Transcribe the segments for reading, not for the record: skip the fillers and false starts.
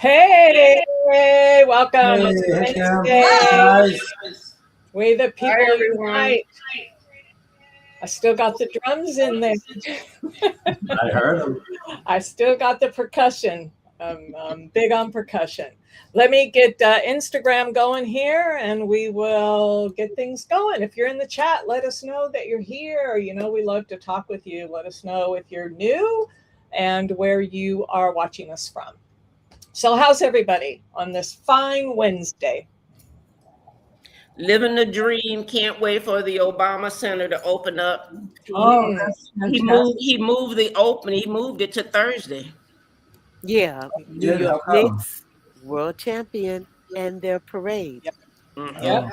Hey, welcome. Hey, It's Kim. Wednesday. Nice. We the people Hi, everyone. unite. I still got the drums in there. I heard him. I still got the percussion. I'm big on percussion. Let me get Instagram going here and we will get things going. If you're in the chat, let us know that you're here. You know, we love to talk with you. Let us know if you're new and where you are watching us from. So how's everybody on this fine Wednesday? Living the dream. Can't wait for the Obama Center to open up. Oh, He moved it to Thursday. Yeah, New York Knicks, world champion, and their parade. Yep. Mm-hmm. Yep.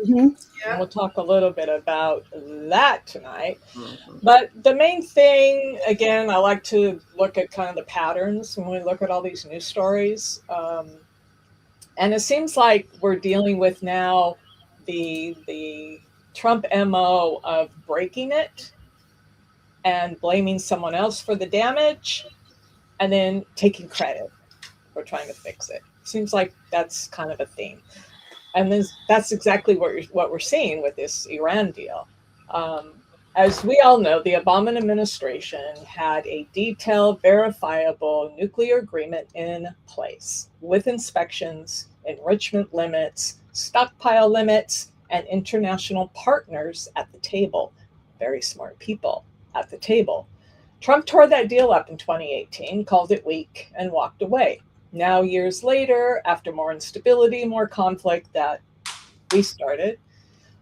Mm-hmm. And we'll talk a little bit about that tonight. Mm-hmm. But the main thing, again, I like to look at kind of the patterns when we look at all these news stories. And it seems like we're dealing with now the Trump MO of breaking it and blaming someone else for the damage and then taking credit for trying to fix it. Seems like that's kind of a theme. And that's exactly what we're seeing with this Iran deal. As we all know, the Obama administration had a detailed, verifiable nuclear agreement in place with inspections, enrichment limits, stockpile limits, and international partners at the table. Very smart people at the table. Trump tore that deal up in 2018, called it weak, and walked away. Now, years later, after more instability, more conflict that we started,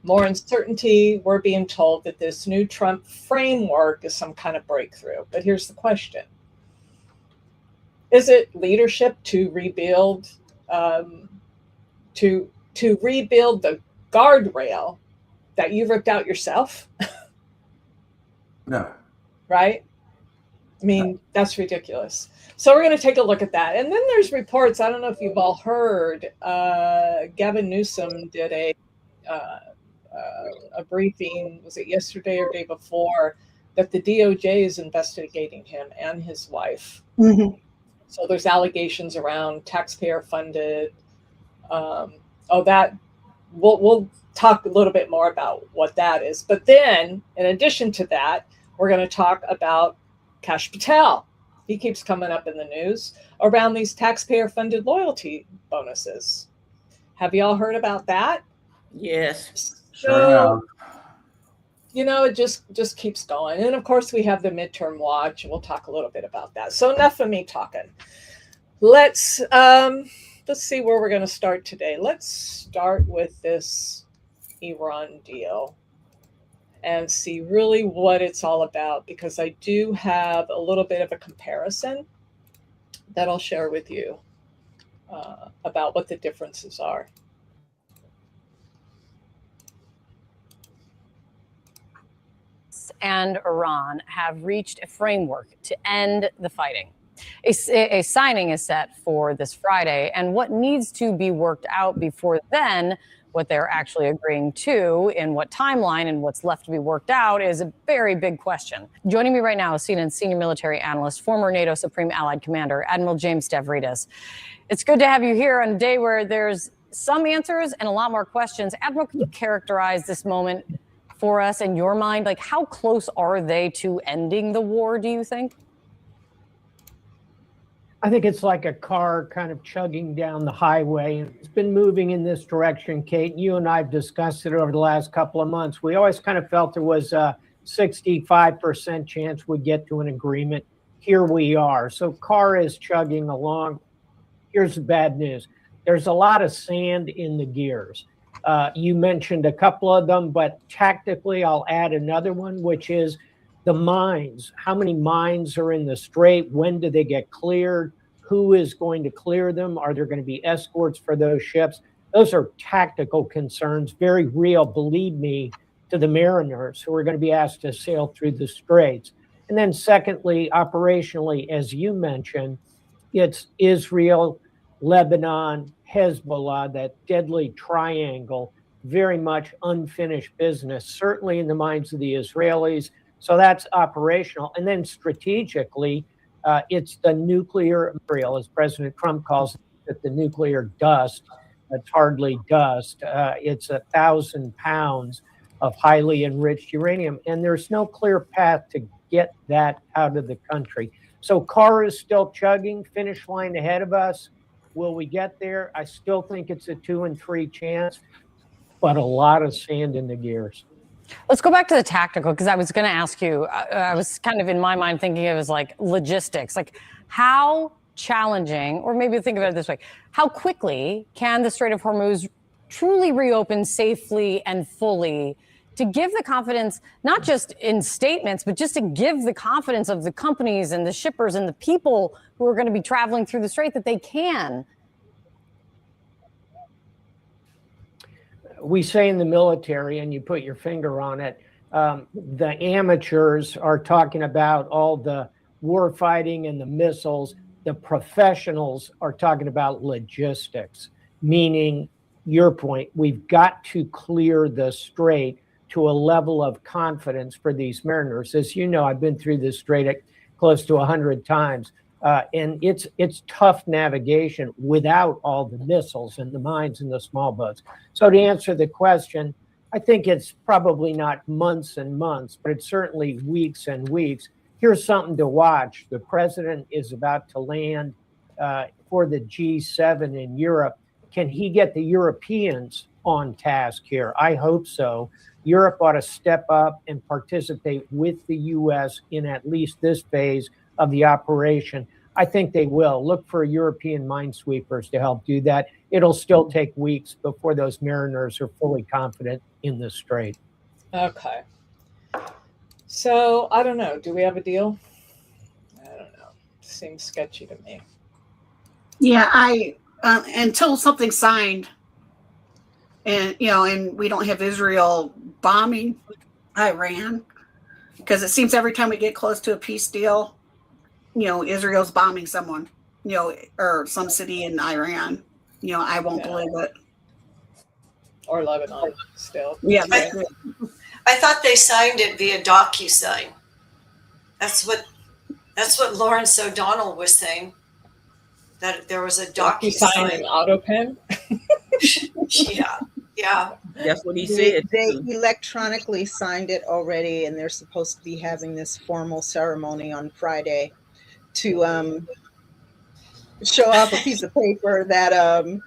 more uncertainty, we're being told that this new Trump framework is some kind of breakthrough. But here's the question. Is it leadership to rebuild, to rebuild the guardrail that you ripped out yourself? No. Right? I mean, that's ridiculous. So we're going to take a look at that. And then there's reports, I don't know if you've all heard, Gavin Newsom did a briefing, was it yesterday or day before, that the DOJ is investigating him and his wife. Mm-hmm. So there's allegations around taxpayer funded. We'll talk a little bit more about what that is. But then, in addition to that, we're going to talk about Kash Patel. He keeps coming up in the news around these taxpayer-funded loyalty bonuses. Have you all heard about that? Yes. So, you know, it just keeps going. And of course, we have the midterm watch, and we'll talk a little bit about that. So enough of me talking. Let's see where we're going to start today. Let's start with this Iran deal and see really what it's all about, because I do have a little bit of a comparison that I'll share with you about what the differences are. And Iran have reached a framework to end the fighting. A signing is set for this Friday, and what needs to be worked out before then, what they're actually agreeing to, in what timeline and what's left to be worked out, is a very big question. Joining me right now is CNN's senior military analyst, former NATO Supreme Allied Commander, Admiral James Stavridis. It's good to have you here on a day where there's some answers and a lot more questions. Admiral, can you characterize this moment for us in your mind? Like, how close are they to ending the war, do you think? I think it's like a car kind of chugging down the highway. It's been moving in this direction, Kate. You and I have discussed it over the last couple of months. We always kind of felt there was a 65% chance we'd get to an agreement. Here we are. So car is chugging along. Here's the bad news. There's a lot of sand in the gears. You mentioned a couple of them, but tactically, I'll add another one, which is the mines. How many mines are in the strait? When do they get cleared? Who is going to clear them? Are there going to be escorts for those ships? Those are tactical concerns, very real, believe me, to the mariners who are going to be asked to sail through the straits. And then secondly, operationally, as you mentioned, it's Israel, Lebanon, Hezbollah, that deadly triangle, very much unfinished business, certainly in the minds of the Israelis. So that's operational. And then strategically, it's the nuclear material, as President Trump calls it, at the nuclear dust. That's hardly dust. It's 1,000 pounds of highly enriched uranium, and there's no clear path to get that out of the country. So Carr is still chugging, finish line ahead of us. Will we get there? I still think it's a 2 and 3 chance, but a lot of sand in the gears. Let's go back to the tactical, because I was going to ask you, I was kind of in my mind thinking it was like logistics, like how challenging, or maybe think of it this way, how quickly can the Strait of Hormuz truly reopen safely and fully to give the confidence, not just in statements, but just to give the confidence of the companies and the shippers and the people who are going to be traveling through the strait that they can? We say in the military, and you put your finger on it, the amateurs are talking about all the war fighting and the missiles. The professionals are talking about logistics, meaning your point, we've got to clear the strait to a level of confidence for these mariners. As you know, I've been through this strait close to 100 times. And it's tough navigation without all the missiles and the mines and the small boats. So to answer the question, I think it's probably not months and months, but it's certainly weeks and weeks. Here's something to watch. The president is about to land for the G7 in Europe. Can he get the Europeans on task here? I hope so. Europe ought to step up and participate with the U.S. in at least this phase of the operation. I think they will. Look for European minesweepers to help do that. It'll still take weeks before those mariners are fully confident in the strait. Okay. So, I don't know. Do we have a deal? I don't know. Seems sketchy to me. Yeah, until something's signed, and and we don't have Israel bombing Iran, because it seems every time we get close to a peace deal, Israel's bombing someone, or some city in Iran. I won't believe it. Or Lebanon, still. Yeah. I thought they signed it via DocuSign. That's what Lawrence O'Donnell was saying. That there was a DocuSign. An auto pen? Yeah. That's what he said. They electronically signed it already, and they're supposed to be having this formal ceremony on Friday to show off a piece of paper that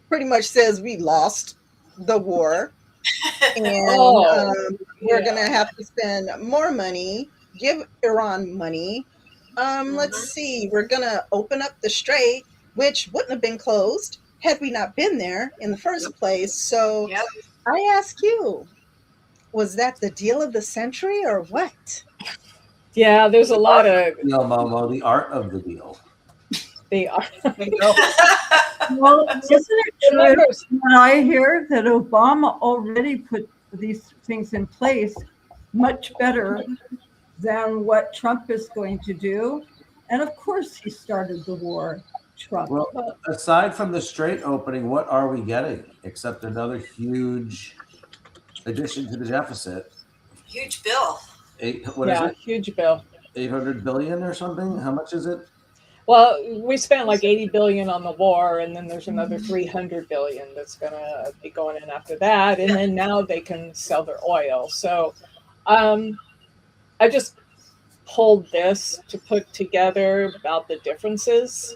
pretty much says we lost the war, and we're going to have to spend more money, give Iran money. Let's see, we're going to open up the strait, which wouldn't have been closed had we not been there in the first place. So I ask you, was that the deal of the century or what? Yeah, there's a lot of... Momo, the art of the deal. The art. Well, isn't it true when I hear that Obama already put these things in place much better than what Trump is going to do? And of course he started the war, Trump. Well, aside from the strait opening, what are we getting except another huge addition to the deficit? Huge bill. What is it? Huge bill. 800 billion or something? How much is it? Well, we spent like 80 billion on the war, and then there's another 300 billion that's going to be going in after that. And then now they can sell their oil. So I just pulled this to put together about the differences.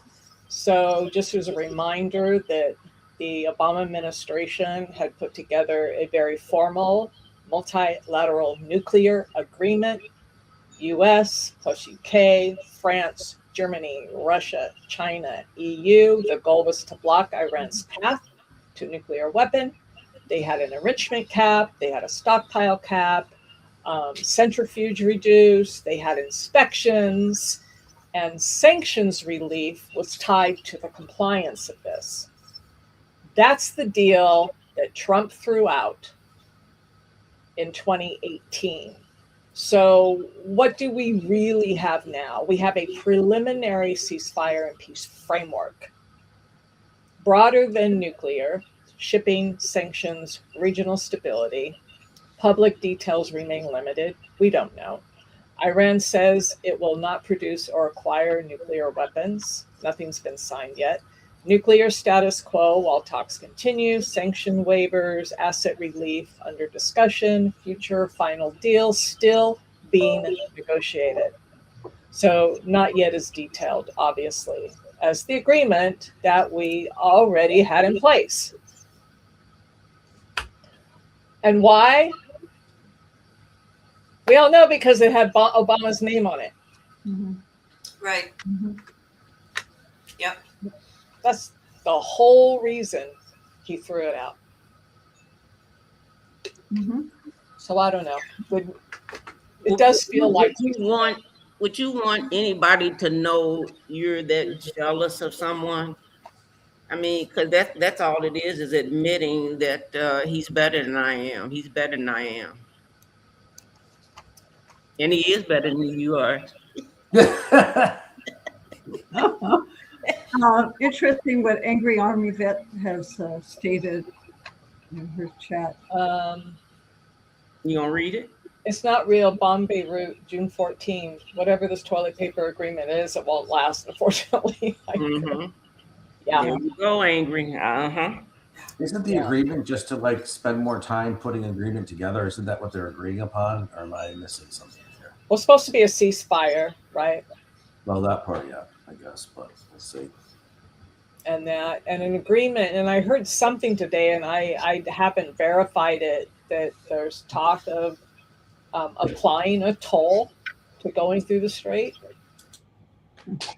So just as a reminder that the Obama administration had put together a very formal multilateral nuclear agreement, US plus UK, France, Germany, Russia, China, EU. The goal was to block Iran's path to nuclear weapon. They had an enrichment cap, they had a stockpile cap, centrifuge reduced, they had inspections, and sanctions relief was tied to the compliance of this. That's the deal that Trump threw out in 2018. So what do we really have now? We have a preliminary ceasefire and peace framework, broader than nuclear, shipping, sanctions, regional stability. Public details remain limited. We don't know. Iran says it will not produce or acquire nuclear weapons. Nothing's been signed yet. Nuclear status quo while talks continue. Sanction waivers, asset relief under discussion. Future final deal still being negotiated. So not yet as detailed, obviously, as the agreement that we already had in place. And why? We all know, because it had Obama's name on it. Mm-hmm. Right. Mm-hmm. Yep. That's the whole reason he threw it out. Mm-hmm. So I don't know. It does feel like would you want anybody to know you're that jealous of someone? I mean, because that's all it is admitting that he's better than I am. He's better than I am. And he is better than you are. Interesting what Angry Army Vet has stated in her chat. You gonna read it? It's not real. Bomb Beirut, June 14. Whatever this toilet paper agreement is, it won't last, unfortunately. Yeah. There you go, Angry. Isn't the agreement just to like spend more time putting an agreement together? Isn't that what they're agreeing upon? Or am I missing something here? Well, it's supposed to be a ceasefire, right? Well, that part, yeah, I guess, but we'll see. And an agreement, and I heard something today, and I haven't verified it, that there's talk of applying a toll to going through the strait.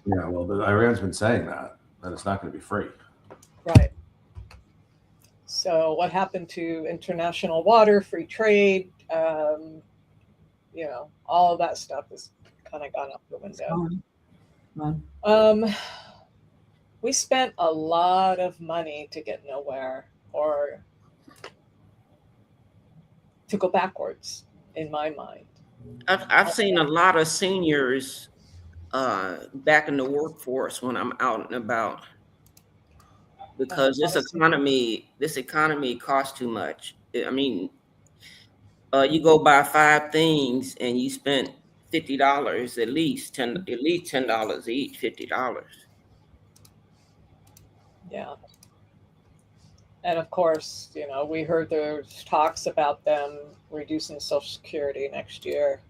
Yeah, well, Iran's been saying that it's not going to be free. Right. So what happened to international water, free trade, all of that stuff has kind of gone out the window. We spent a lot of money to get nowhere, or to go backwards, in my mind. I've seen a lot of seniors back in the workforce when I'm out and about, because this economy costs too much. I mean, you go buy 5 things and you spent $50, at least $10 each, $50. Yeah. And of course, we heard there's talks about them reducing Social Security next year.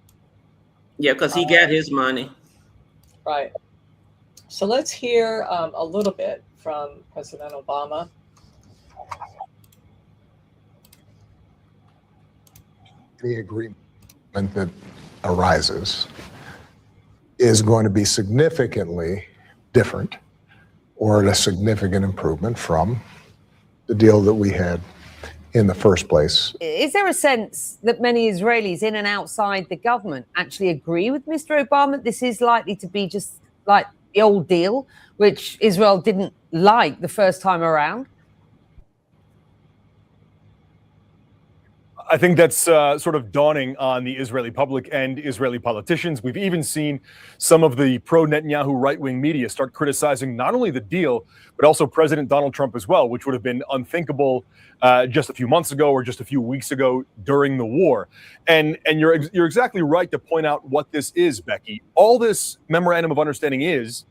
Yeah, because he got his money. Right. So let's hear a little bit from President Obama. The agreement that arises is going to be significantly different, or a significant improvement from the deal that we had in the first place. Is there a sense that many Israelis in and outside the government actually agree with Mr. Obama? This is likely to be just like the old deal, which Israel didn't like the first time around? I think that's sort of dawning on the Israeli public and Israeli politicians. We've even seen some of the pro-Netanyahu right-wing media start criticizing not only the deal, but also President Donald Trump as well, which would have been unthinkable just a few months ago or just a few weeks ago during the war. And you're exactly right to point out what this is, Becky. All this memorandum of understanding is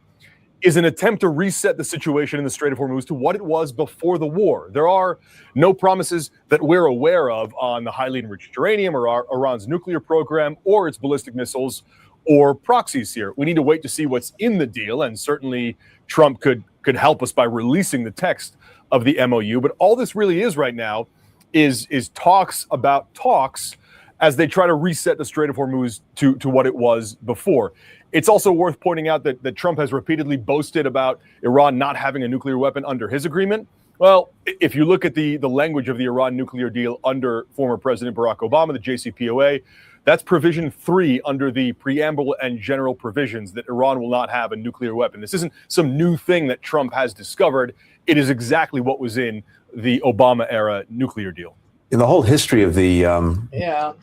an attempt to reset the situation in the Strait of Hormuz to what it was before the war. There are no promises that we're aware of on the highly enriched uranium or Iran's nuclear program or its ballistic missiles or proxies here. We need to wait to see what's in the deal, and certainly Trump could help us by releasing the text of the MOU. But all this really is right now is talks about talks as they try to reset the Strait of Hormuz to what it was before. It's also worth pointing out that Trump has repeatedly boasted about Iran not having a nuclear weapon under his agreement. Well, if you look at the language of the Iran nuclear deal under former President Barack Obama, the JCPOA, that's provision 3 under the preamble and general provisions that Iran will not have a nuclear weapon. This isn't some new thing that Trump has discovered. It is exactly what was in the Obama era nuclear deal. In the whole history of the Yeah.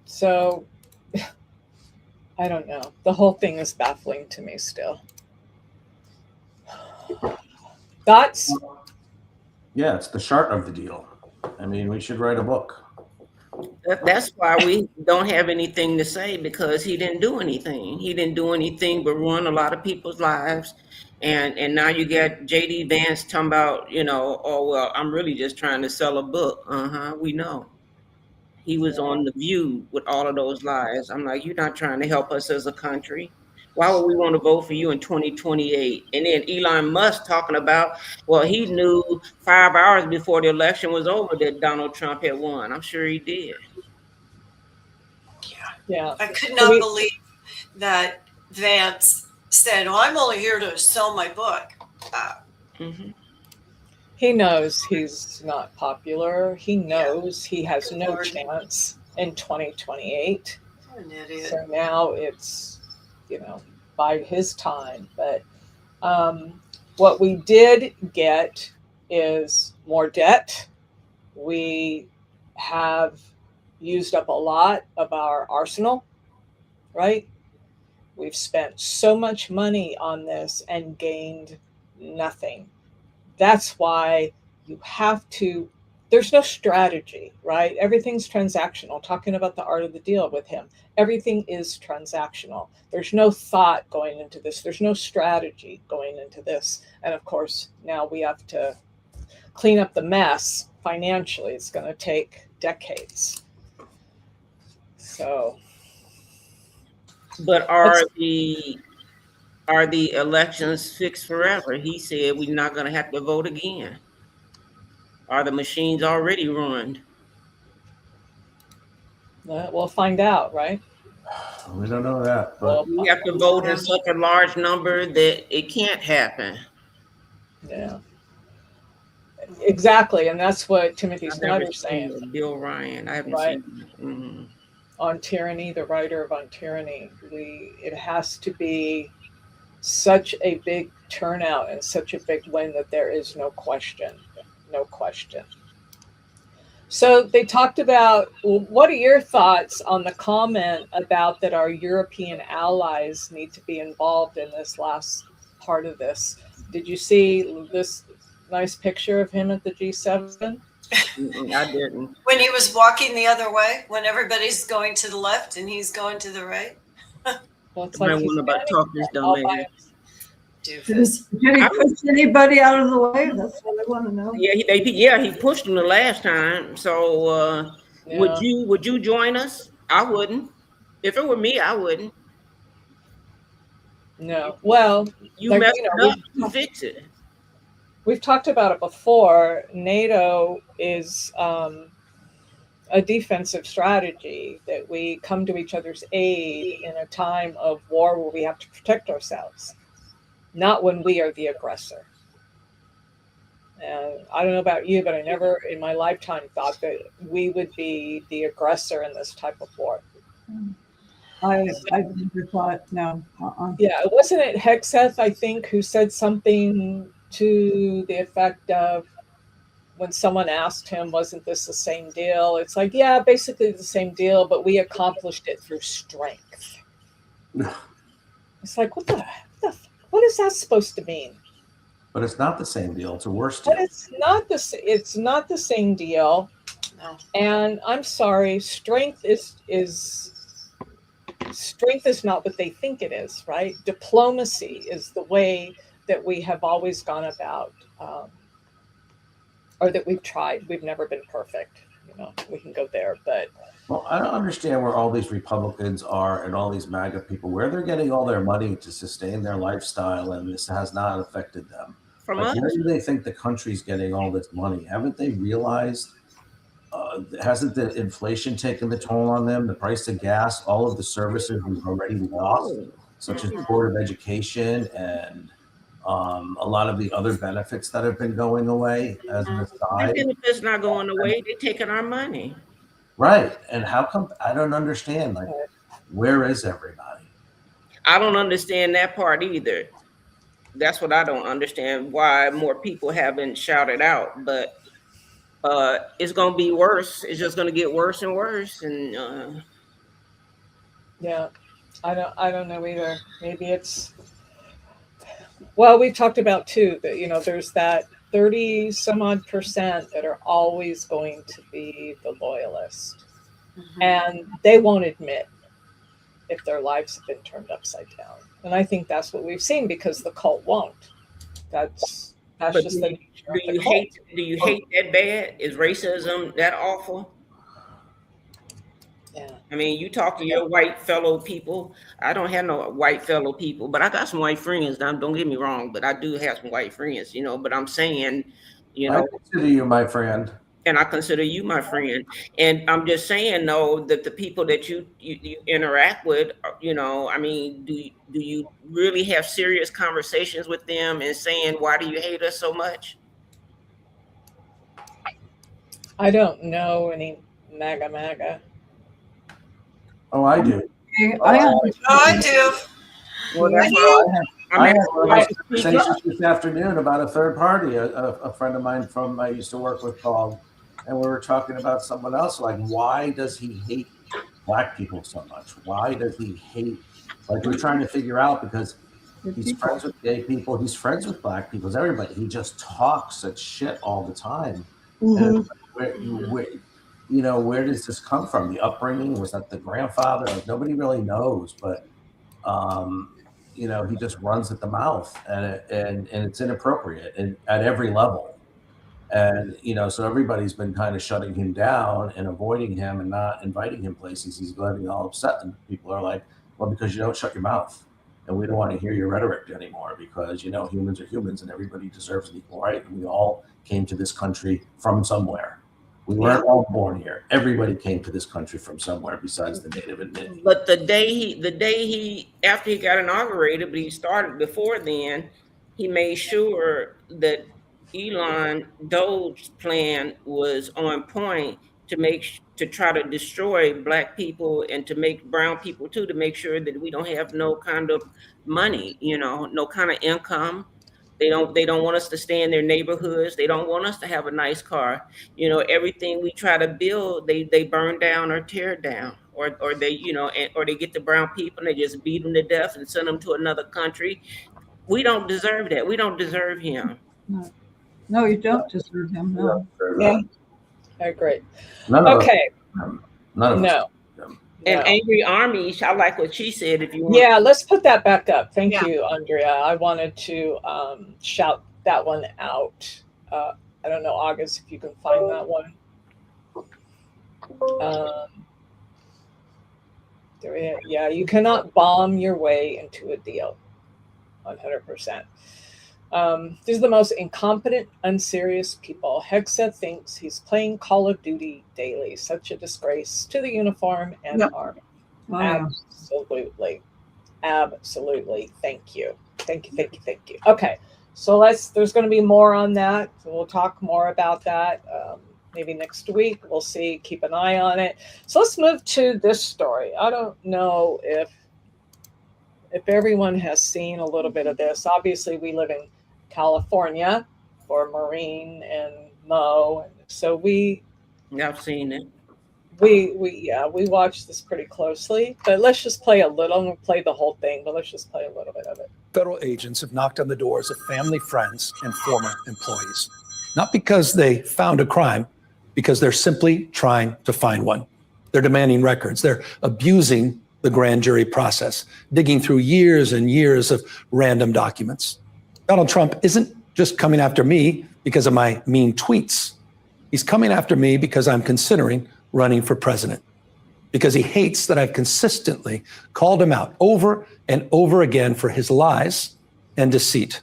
So I don't know. The whole thing is baffling to me still. Thoughts? Yeah, it's the chart of the deal. I mean, we should write a book. That's why we don't have anything to say, because he didn't do anything. He didn't do anything but ruin a lot of people's lives. And now you get JD Vance talking about, oh, well, I'm really just trying to sell a book. We know. He was on The View with all of those lies. I'm like, you're not trying to help us as a country. Why would we want to vote for you in 2028? And then Elon Musk talking about, well, he knew 5 hours before the election was over that Donald Trump had won. I'm sure he did. Yeah. I could not believe that Vance said, "Oh, I'm only here to sell my book." He knows he's not popular. He knows he has no chance in 2028. What an idiot. So now it's, bide his time. But what we did get is more debt. We have used up a lot of our arsenal, right? We've spent so much money on this and gained nothing. That's why you have to, there's no strategy, right? Everything's transactional. Talking about the art of the deal with him, everything is transactional. There's no thought going into this. There's no strategy going into this. And of course, now we have to clean up the mess financially. It's going to take decades. So. But are the elections fixed forever? He said we're not going to have to vote again. Are the machines already ruined? We'll find out, right? We don't know that. But we have to vote in such a large number that it can't happen. Yeah. Exactly, and that's what Timothy Snyder's saying. Bill Ryan, I haven't right? seen On Tyranny, the writer of On Tyranny, it has to be such a big turnout and such a big win that there is no question. So they talked about, what are your thoughts on the comment about that our European allies need to be involved in this last part of this? Did you see this nice picture of him at the G7? I didn't. When he was walking the other way, when everybody's going to the left and he's going to the right. Well, it's like he's about talking his dumb ass. Doofus. Did he push anybody out of the way? That's what I want to know. Yeah, he pushed him the last time. So would you join us? I wouldn't. If it were me, I wouldn't. No. Well, you messed up to fix it. We've talked about it before. NATO is a defensive strategy, that we come to each other's aid in a time of war where we have to protect ourselves, not when we are the aggressor. And I don't know about you, but I never in my lifetime thought that we would be the aggressor in this type of war. I never thought, no. Yeah, wasn't it Hegseth, I think, who said something to the effect of, when someone asked him, wasn't this the same deal? It's like, yeah, basically the same deal, but we accomplished it through strength. It's like, what is that supposed to mean? But it's not the same deal. It's a worse deal. But it's not the same deal. No. And I'm sorry, strength is not what they think it is, right? Diplomacy is the way that we have always gone about, or that we've tried. We've never been perfect. We can go there, but. Well, I don't understand where all these Republicans are and all these MAGA people, where they're getting all their money to sustain their lifestyle, and this has not affected them. From like, us? where do they think the country's getting all this money? Haven't they realized, hasn't the inflation taken the toll on them? The price of gas, all of the services we've already lost, such as Board of Education and a lot of the other benefits that have been going away as an aside. The benefits not going away, they're taking our money. Right. And how come? I don't understand. Like, where is everybody? I don't understand that part either. That's what I don't understand, why more people haven't shouted out. But it's going to be worse. It's just going to get worse and worse. And yeah, I don't know either. Maybe it's, well, we've talked about too that there's that 30 some odd % that are always going to be the loyalist. and they won't admit if their lives have been turned upside down. And I think that's what we've seen, because the cult won't. That's But just the nature of the cult. do you hate that bad? Is racism that awful? Yeah. I mean, you talk to your white fellow people. I don't have no white fellow people, but I got some white friends. Now, don't get me wrong, but I do have some white friends, you know. But I'm saying, you know, I consider you my friend. and I consider you my friend. And I'm just saying, though, that the people that you interact with, you know, I mean, do you really have serious conversations with them and saying, why do you hate us so much? I don't know any MAGA. Oh, I do. I do. Well, that's I had conversations this afternoon about a third party. A friend of mine I used to work with called, and we were talking about someone else. Like, why does he hate Black people so much? Why does he hate? Like, we're trying to figure out, because he's friends with gay people, he's friends with Black people, everybody. He just talks such shit all the time. And where does this come from? The upbringing? Was that the grandfather? Like, nobody really knows, but he just runs at the mouth, and it's inappropriate at every level. And so everybody's been kind of shutting him down and avoiding him and not inviting him places. He's getting all upset, and people are like, well, because you don't shut your mouth, and we don't want to hear your rhetoric anymore, because humans are humans and everybody deserves an equal right, and we all came to this country from somewhere. We weren't all born here. Everybody came to this country from somewhere besides the native and But the day he after he got inaugurated, but he started before then, he made sure that Elon Doge's plan was on point to try to destroy Black people and to make brown people too, to make sure that we don't have no kind of money, no kind of income. They don't want us to stay in their neighborhoods. They don't want us to have a nice car. Everything we try to build, they burn down or tear down, or they or they get the brown people and they just beat them to death and send them to another country. We don't deserve that. We don't deserve him. No, you don't deserve him. No. Yeah, I agree. None of okay. None of no. And Angry Army, I like what she said. If you want. Yeah, let's put that back up. Thank you, Andrea. I wanted to shout that one out. I don't know, August, if you can find that one. Yeah, you cannot bomb your way into a deal. 100%. These are the most incompetent, unserious people. Hexa thinks he's playing Call of Duty daily. Such a disgrace to the uniform and army. Absolutely. Thank you. Okay, so there's going to be more on that. So we'll talk more about that maybe next week. We'll see. Keep an eye on it. So let's move to this story. I don't know if everyone has seen a little bit of this. Obviously, we live in California for Maureen and Mo, and so I've seen it. We watched this pretty closely, but let's just play a little. We'll play the whole thing, but let's just play a little bit of it. Federal agents have knocked on the doors of family, friends, and former employees, not because they found a crime, because they're simply trying to find one. They're demanding records. They're abusing the grand jury process, digging through years and years of random documents. Donald Trump isn't just coming after me because of my mean tweets. He's coming after me because I'm considering running for president, because he hates that I've consistently called him out over and over again for his lies and deceit.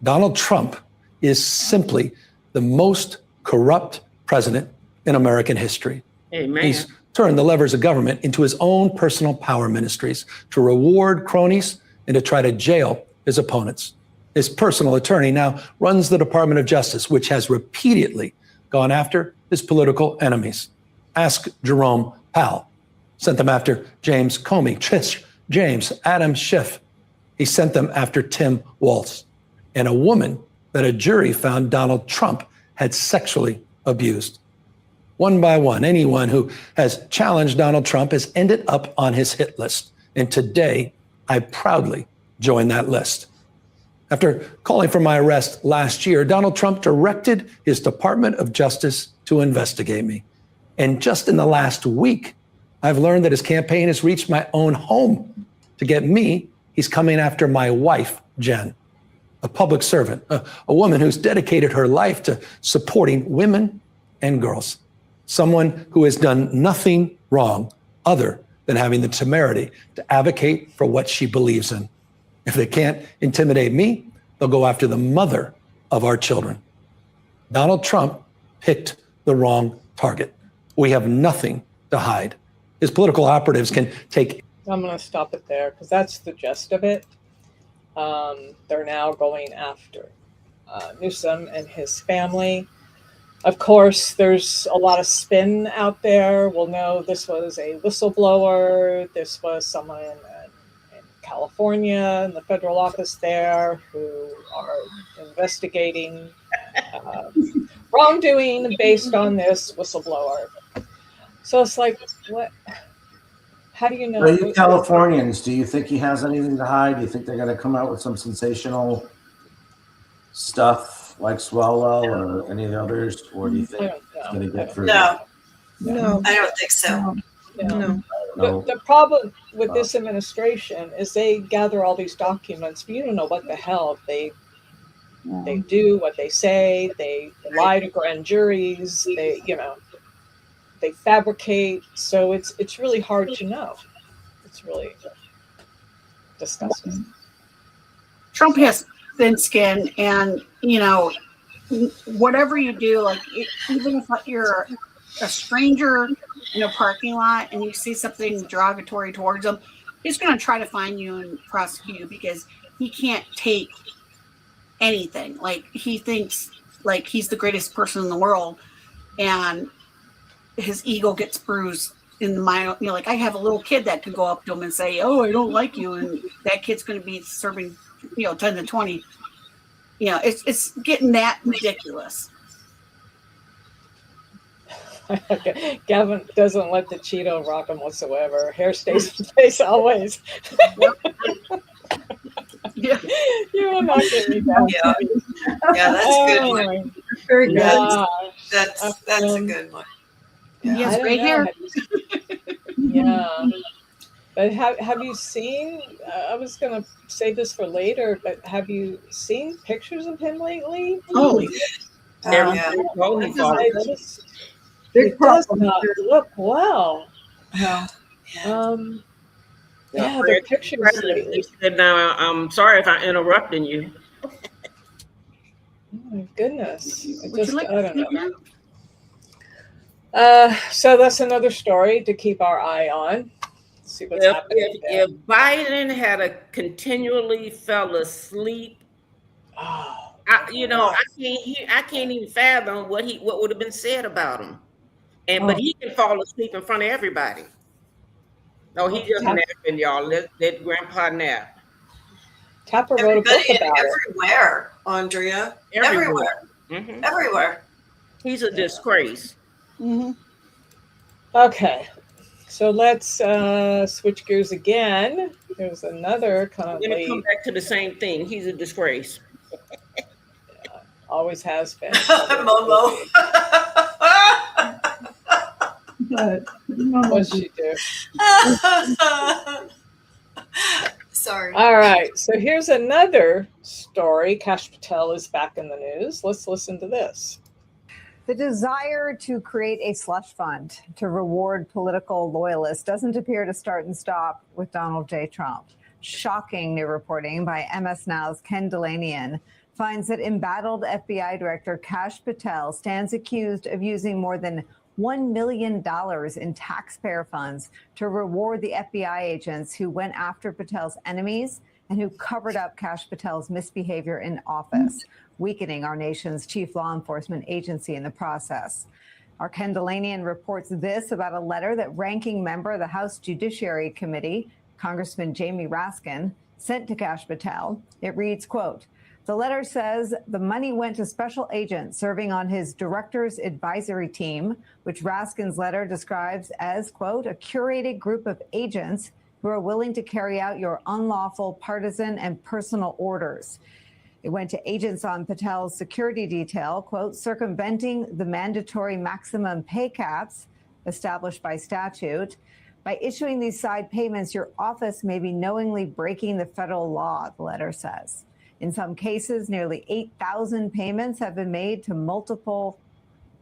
Donald Trump is simply the most corrupt president in American history. Amen. He's turned the levers of government into his own personal power ministries to reward cronies and to try to jail his opponents. His personal attorney now runs the Department of Justice, which has repeatedly gone after his political enemies. Ask Jerome Powell. Sent them after James Comey, Trish James, Adam Schiff. He sent them after Tim Walz, and a woman that a jury found Donald Trump had sexually abused. One by one, anyone who has challenged Donald Trump has ended up on his hit list. And today, I proudly join that list. After calling for my arrest last year, Donald Trump directed his Department of Justice to investigate me. And just in the last week, I've learned that his campaign has reached my own home. To get me, he's coming after my wife, Jen, a public servant, a woman who's dedicated her life to supporting women and girls, someone who has done nothing wrong other than having the temerity to advocate for what she believes in. If they can't intimidate me, they'll go after the mother of our children. Donald Trump picked the wrong target. We have nothing to hide. His political operatives can take. I'm going to stop it there because that's the gist of it. They're now going after Newsom and his family. Of course, there's a lot of spin out there. We'll know this was a whistleblower. This was someone in California in the federal office there who are investigating wrongdoing based on this whistleblower. So it's like, what? How do you know? Well, you Californians, do you think he has anything to hide? Do you think they're going to come out with some sensational stuff like Swalwell or any of the others? Or do you think it's going to get through? No, I don't think so. No. The problem with this administration is they gather all these documents, but you don't know what the hell they do, what they say. They lie to grand juries. They fabricate. So it's really hard to know. It's really disgusting. Trump has thin skin, and whatever you do, like even if you're a stranger in a parking lot and you see something derogatory towards him, he's going to try to find you and prosecute you because he can't take anything. Like, he thinks like he's the greatest person in the world, and his ego gets bruised in the mind. Like, I have a little kid that could go up to him and say, "Oh, I don't like you," and that kid's going to be serving 10 to 20. It's getting that ridiculous. Gavin doesn't let the Cheeto rock him whatsoever. Hair stays in place always. Yeah. You will not get me that. Yeah, that's a good one. Very good. Yeah. That's a good one. He has great hair. Yeah. But have you seen, I was going to say this for later, but have you seen pictures of him lately? Oh, yeah. It does not look well. Yeah. Yeah, the pictures lately. Now, I'm sorry if I'm interrupting you. Oh my goodness. I don't know. So that's another story to keep our eye on. See what's happening there. If Biden had continually fell asleep, I can't even fathom what would have been said about him. But he can fall asleep in front of everybody. No, he doesn't happen, y'all. Let Grandpa nap. Tapper wrote a book about it. Everywhere, Andrea. Everywhere. Mm-hmm. Everywhere. He's a disgrace. Mm-hmm. Okay. So let's switch gears again. There's another kind of We're going to come back to the same thing. He's a disgrace. Always has been. Momo. What'd she do? Sorry. All right. So here's another story. Kash Patel is back in the news. Let's listen to this. The desire to create a slush fund to reward political loyalists doesn't appear to start and stop with Donald J. Trump. Shocking new reporting by MS Now's Ken Delanian finds that embattled FBI Director Kash Patel stands accused of using more than $1 million in taxpayer funds to reward the FBI agents who went after Patel's enemies and who covered up Kash Patel's misbehavior in office, weakening our nation's chief law enforcement agency in the process. Our Ken Delanian reports this about a letter that ranking member of the House Judiciary Committee, Congressman Jamie Raskin, sent to Kash Patel. It reads, quote, "The letter says the money went to special agents serving on his director's advisory team, which Raskin's letter describes as, quote, a curated group of agents who are willing to carry out your unlawful partisan and personal orders. It went to agents on Patel's security detail, quote, circumventing the mandatory maximum pay caps established by statute. By issuing these side payments, your office may be knowingly breaking the federal law, the letter says. In some cases, nearly 8,000 payments have been made to multiple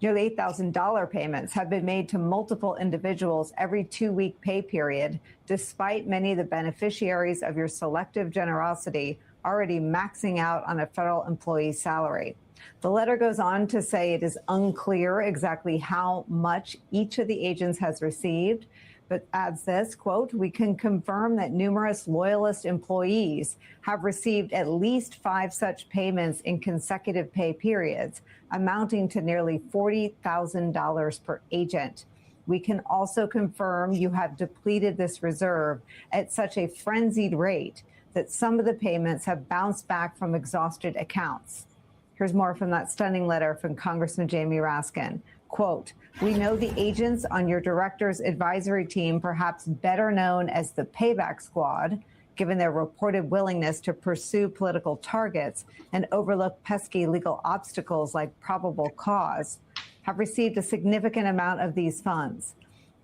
Nearly $8,000 payments have been made to multiple individuals every 2-week pay period, despite many of the beneficiaries of your selective generosity already maxing out on a federal employee's salary. The letter goes on to say it is unclear exactly how much each of the agents has received, but adds this, quote, "We can confirm that numerous loyalist employees have received at least 5 such payments in consecutive pay periods, amounting to nearly $40,000 per agent. We can also confirm you have depleted this reserve at such a frenzied rate that some of the payments have bounced back from exhausted accounts." Here's more from that stunning letter from Congressman Jamie Raskin. Quote, "We know the agents on your director's advisory team, perhaps better known as the Payback Squad, given their reported willingness to pursue political targets and overlook pesky legal obstacles like probable cause, have received a significant amount of these funds.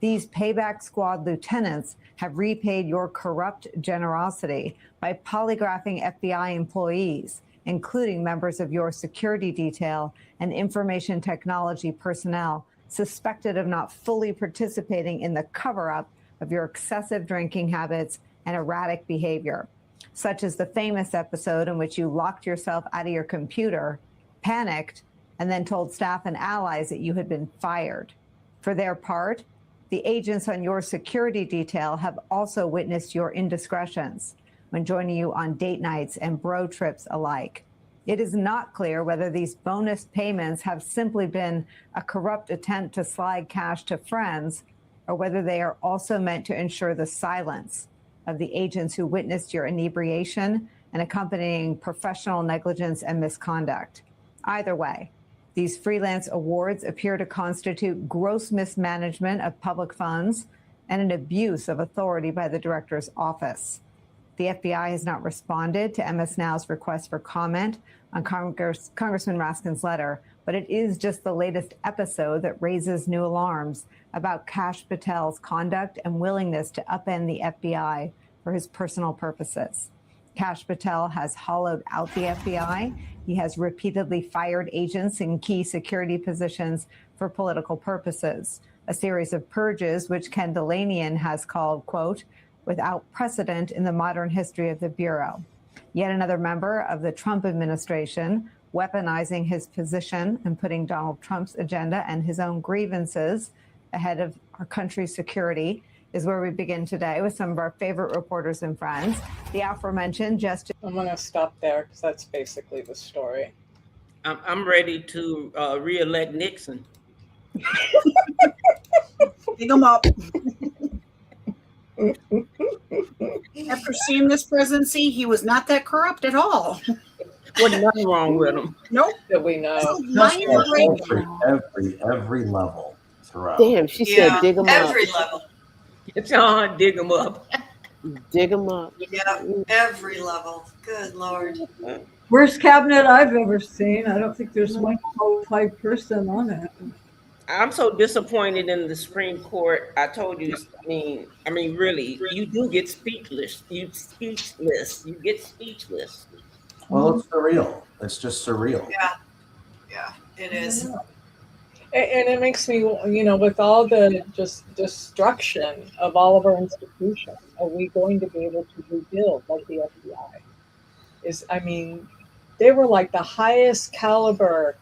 These Payback Squad lieutenants have repaid your corrupt generosity by polygraphing FBI employees, including members of your security detail and information technology personnel suspected of not fully participating in the cover-up of your excessive drinking habits and erratic behavior, such as the famous episode in which you locked yourself out of your computer, panicked, and then told staff and allies that you had been fired. For their part, the agents on your security detail have also witnessed your indiscretions when joining you on date nights and bro trips alike. It is not clear whether these bonus payments have simply been a corrupt attempt to slide cash to friends, or whether they are also meant to ensure the silence of the agents who witnessed your inebriation and accompanying professional negligence and misconduct. Either way, these freelance awards appear to constitute gross mismanagement of public funds and an abuse of authority by the director's office. The FBI has not responded to MS Now's request for comment on Congressman Raskin's letter, but it is just the latest episode that raises new alarms about Kash Patel's conduct and willingness to upend the FBI for his personal purposes. Kash Patel has hollowed out the FBI. He has repeatedly fired agents in key security positions for political purposes, a series of purges which Ken Delanian has called, quote, without precedent in the modern history of the Bureau. Yet another member of the Trump administration weaponizing his position and putting Donald Trump's agenda and his own grievances ahead of our country's security is where we begin today with some of our favorite reporters and friends. The aforementioned Justice. I'm going to stop there because that's basically the story. I'm ready to re-elect Nixon. Dig him up. After seeing this presidency, he was not that corrupt at all. Wasn't nothing wrong with him. Nope. That we know. Every level throughout. Damn, she said dig them up. Every level. It's on, dig them up. Dig them up. Yeah, every level. Good Lord. Worst cabinet I've ever seen. I don't think there's one qualified person on it. I'm so disappointed in the Supreme Court. I told you, I mean, really, you do get speechless. You get speechless. Well, it's surreal. It's just surreal. Yeah, it is. And it makes me, with all the just destruction of all of our institutions, are we going to be able to rebuild like the FBI? They were like the highest caliber,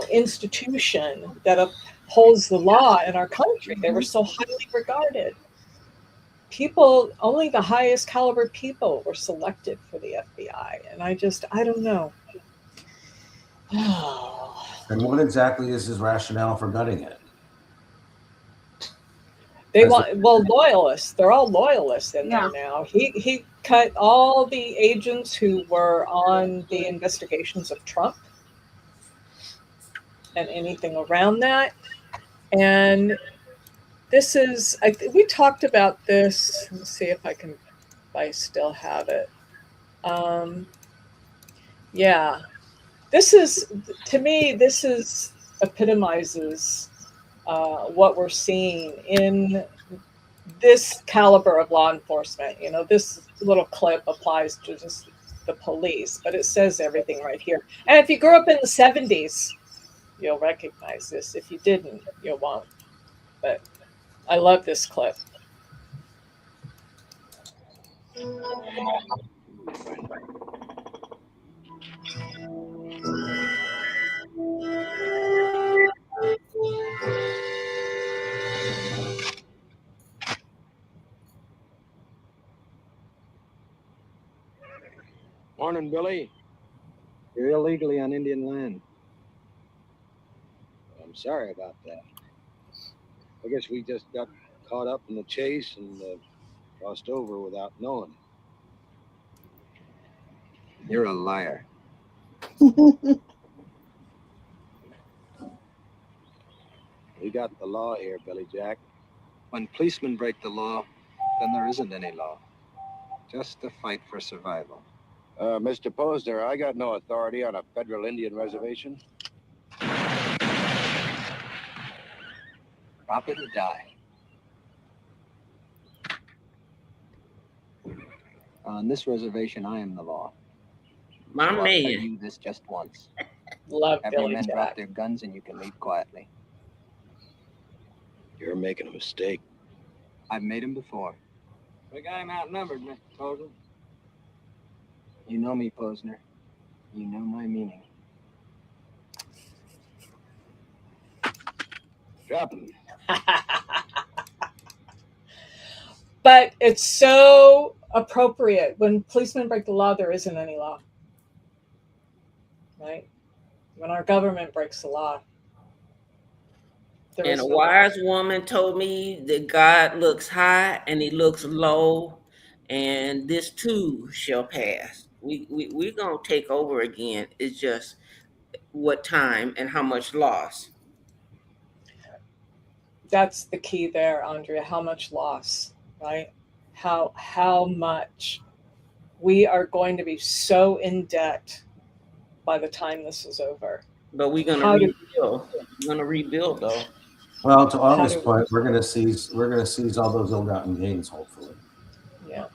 institution that upholds the law in our country. They were so highly regarded. Only the highest caliber people were selected for the FBI. And I don't know. And what exactly is his rationale for gutting it? Loyalists. They're all loyalists in there now. He cut all the agents who were on the investigations of Trump and anything around that. And this is, we talked about this. Let's see if I still have it. This is, to me, epitomizes what we're seeing in this caliber of law enforcement. You know, this little clip applies to just the police, but it says everything right here. And if you grew up in the 70s, you'll recognize this. If you didn't, you won't. But I love this clip. Morning, Billy. You're illegally on Indian land. I'm sorry about that. I guess we just got caught up in the chase and crossed over without knowing it. You're a liar. We got the law here, Billy Jack. When policemen break the law, then there isn't any law. Just a fight for survival. Mr. Posner, I got no authority on a federal Indian reservation. Drop it or die. On this reservation, I am the law. My so I'll man. tell you this just once. Love Have your Billy men Jack. drop their guns and you can leave quietly. You're making a mistake. I've made him before. We got him outnumbered, Mr. Posner. You know me, Posner. You know my meaning. Drop him. But it's so appropriate. When policemen break the law, there isn't any law. Right? When our government breaks the law, there And is a no law. wise woman told me that God looks high and he looks low, and this too shall pass. We're going to take over again. It's just what time and how much loss. That's the key there, Andrea. How much loss, right? How much we are going to be so in debt by the time this is over. But we're going to How do- rebuild. We're going to rebuild, though. Well, to How August's do- point, we're going to seize all those ill-gotten gains, hopefully. Yeah,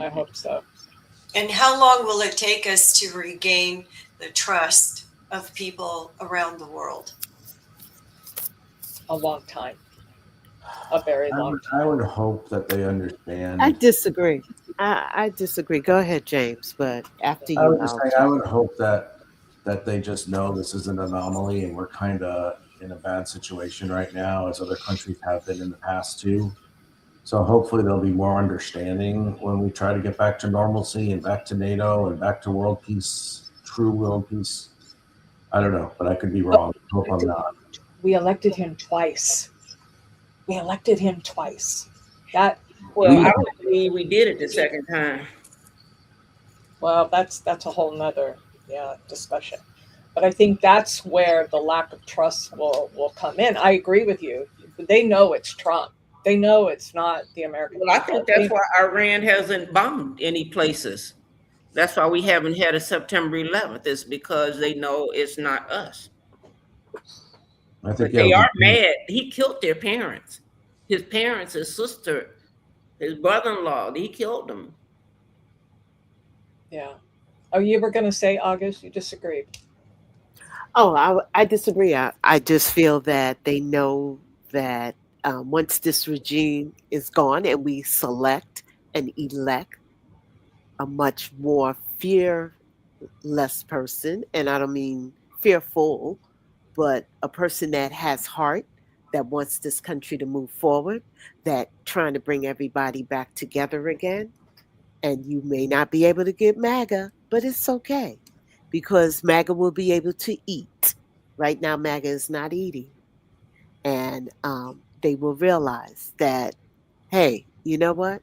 I hope so. And how long will it take us to regain the trust of people around the world? A long time. A very long time. I would hope that they understand. I disagree. I disagree. Go ahead, James. But after you, I would just I'll say I would hope that they just know this is an anomaly and we're kind of in a bad situation right now, as other countries have been in the past too. So hopefully there'll be more understanding when we try to get back to normalcy and back to NATO and back to world peace, true world peace. I don't know, but I could be wrong. I hope I'm not. We elected him twice. That Well, I would believe we did it the second time. Well, that's a whole nother discussion. But I think that's where the lack of trust will come in. I agree with you. They know it's Trump. They know it's not the American Well, I people. think that's why Iran hasn't bombed any places. That's why we haven't had a September 11th. Is because they know it's not us. I think They are mad. He killed their parents. His parents, his sister, his brother-in-law. He killed them. Yeah. Oh, you were going to say, August, you disagreed. Oh, I disagree. I just feel that they know that once this regime is gone and we select and elect a much more fearless person, and I don't mean fearful, but a person that has heart, that wants this country to move forward, that trying to bring everybody back together again. And you may not be able to get MAGA, but it's okay because MAGA will be able to eat. Right now, MAGA is not eating. And they will realize that, hey, you know what?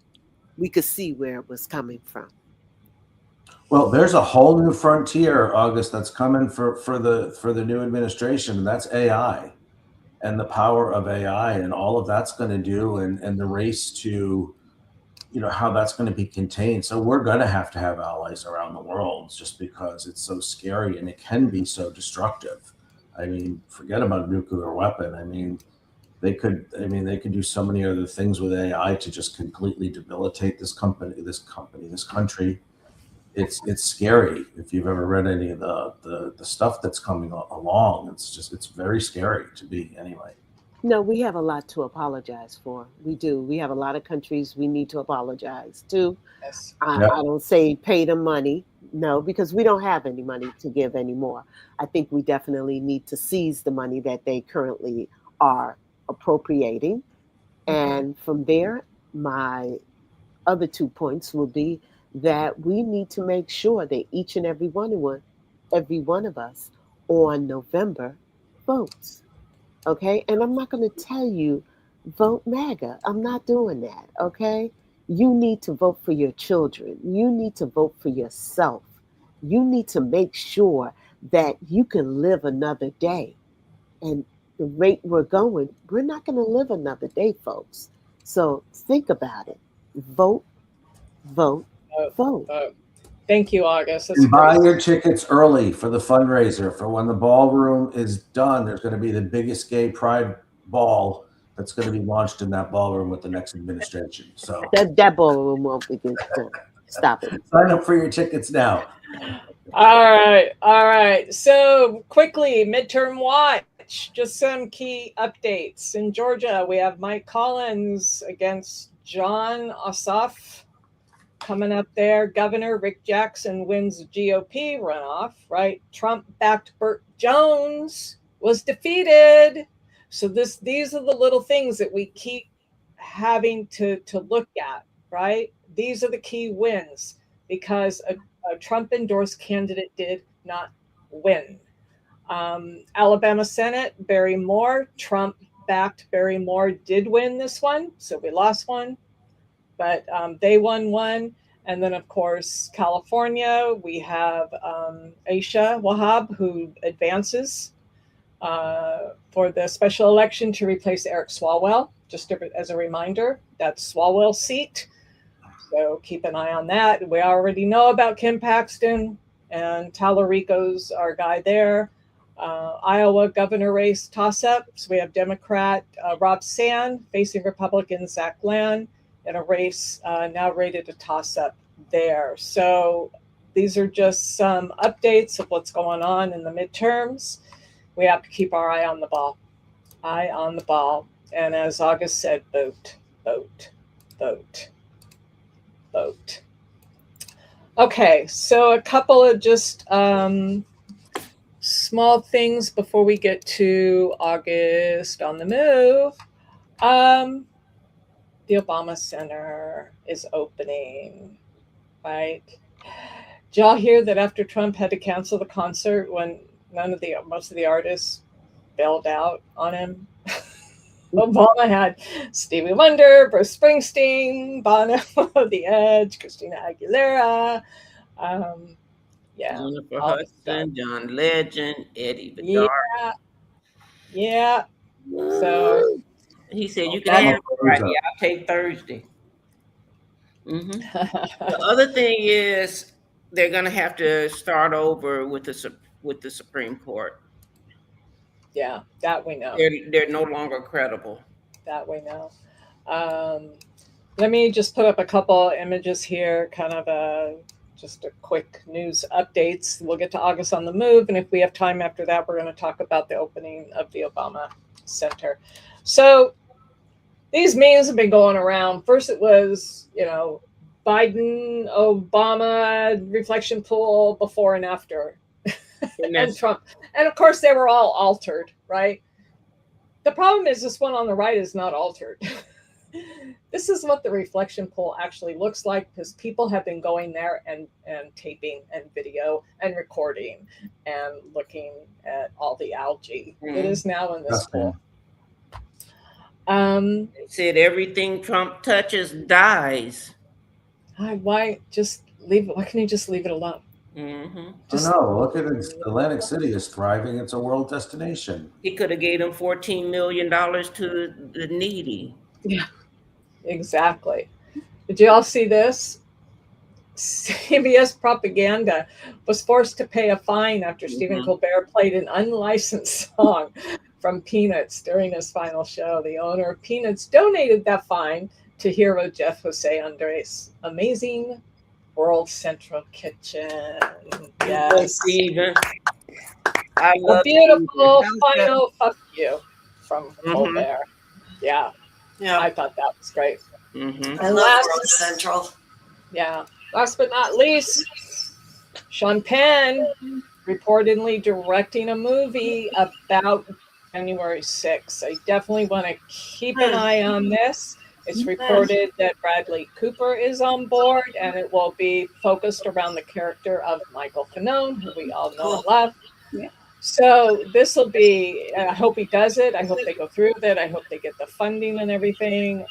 We could see where it was coming from. Well, there's a whole new frontier, August, that's coming for the new administration, and that's AI and the power of AI and all of that's going to do, and the race to, how that's going to be contained. So we're going to have allies around the world just because it's so scary and it can be so destructive. I mean, forget about nuclear weapon. I mean, they could do so many other things with AI to just completely debilitate this country. It's scary. If you've ever read any of the stuff that's coming along, it's very scary to be anyway. No, we have a lot to apologize for. We do. We have a lot of countries we need to apologize to. Yes. I don't say pay them money. No, because we don't have any money to give anymore. I think we definitely need to seize the money that they currently are appropriating. And from there, my other 2 points will be that we need to make sure that each and every one of us on November votes. Okay? And I'm not going to tell you vote MAGA. I'm not doing that. Okay? You need to vote for your children. You need to vote for yourself. You need to make sure that you can live another day. And the rate we're going, we're not going to live another day, folks. So think about it. Vote, vote, vote. Thank you, August. And buy your tickets early for the fundraiser for when the ballroom is done. There's going to be the biggest gay pride ball that's going to be launched in that ballroom with the next administration. So that ballroom won't be good. Stop it. Sign up for your tickets now. All right. So quickly, midterm watch. Just some key updates. In Georgia, we have Mike Collins against John Ossoff coming up there. Governor Rick Jackson wins GOP runoff, right? Trump-backed Burt Jones was defeated. So these are the little things that we keep having to look at, right? These are the key wins because a Trump-endorsed candidate did not win. Alabama Senate, Barry Moore, Trump-backed Barry Moore did win this one, so we lost one, but they won one. And then, of course, California, we have Aisha Wahab, who advances for the special election to replace Eric Swalwell. Just as a reminder, that's Swalwell's seat. So keep an eye on that. We already know about Kim Paxton, and Tallarico's our guy there. Iowa governor race toss-up. So we have Democrat Rob Sand facing Republican Zach Land in a race now rated a toss-up there. So these are just some updates of what's going on in the midterms. We have to keep our eye on the ball. Eye on the ball. And as August said, vote, vote, vote, vote. Okay, so a couple of just small things before we get to August on the move. The Obama Center is opening, right? Did y'all hear that after Trump had to cancel the concert when most of the artists bailed out on him? Obama had Stevie Wonder, Bruce Springsteen, Bono, The Edge, Christina Aguilera, Jennifer Hudson, John Legend, Eddie Vedder. Yeah. So he said you can have Friday. I'll take Thursday. The other thing is they're going to have to start over with the Supreme Court. Yeah, that we know. They're no longer credible. That we know. Let me just put up a couple images here, kind of just a quick news updates. We'll get to August on the move, and if we have time after that, we're going to talk about the opening of the Obama Center. So these memes have been going around. First it was, Biden, Obama, reflection pool before and after. And Trump. And of course, they were all altered, right? The problem is this one on the right is not altered. This is what the reflection pool actually looks like because people have been going there and taping and video and recording and looking at all the algae. It is now in this pool. They said everything Trump touches dies. Why just leave it? Why can't you just leave it alone? No, look at it. Atlantic City is thriving. It's a world destination. He could have gave them $14 million to the needy. Yeah, exactly. Did you all see this? CBS Propaganda was forced to pay a fine after Stephen Colbert played an unlicensed song from Peanuts during his final show. The owner of Peanuts donated that fine to hero Jeff Jose Andres' amazing World Central Kitchen. Yes. Steven. I A love beautiful Steven. final fuck you from Colbert. Yeah. Yeah. I thought that was great. I And love World Central. Yeah. Last but not least, Sean Penn reportedly directing a movie about January 6th. I definitely want to keep an eye on this. It's reported that Bradley Cooper is on board, and it will be focused around the character of Michael Fanone, who we all know and love. Yeah. So this will be, I hope he does it. I hope they go through with it. I hope they get the funding and everything.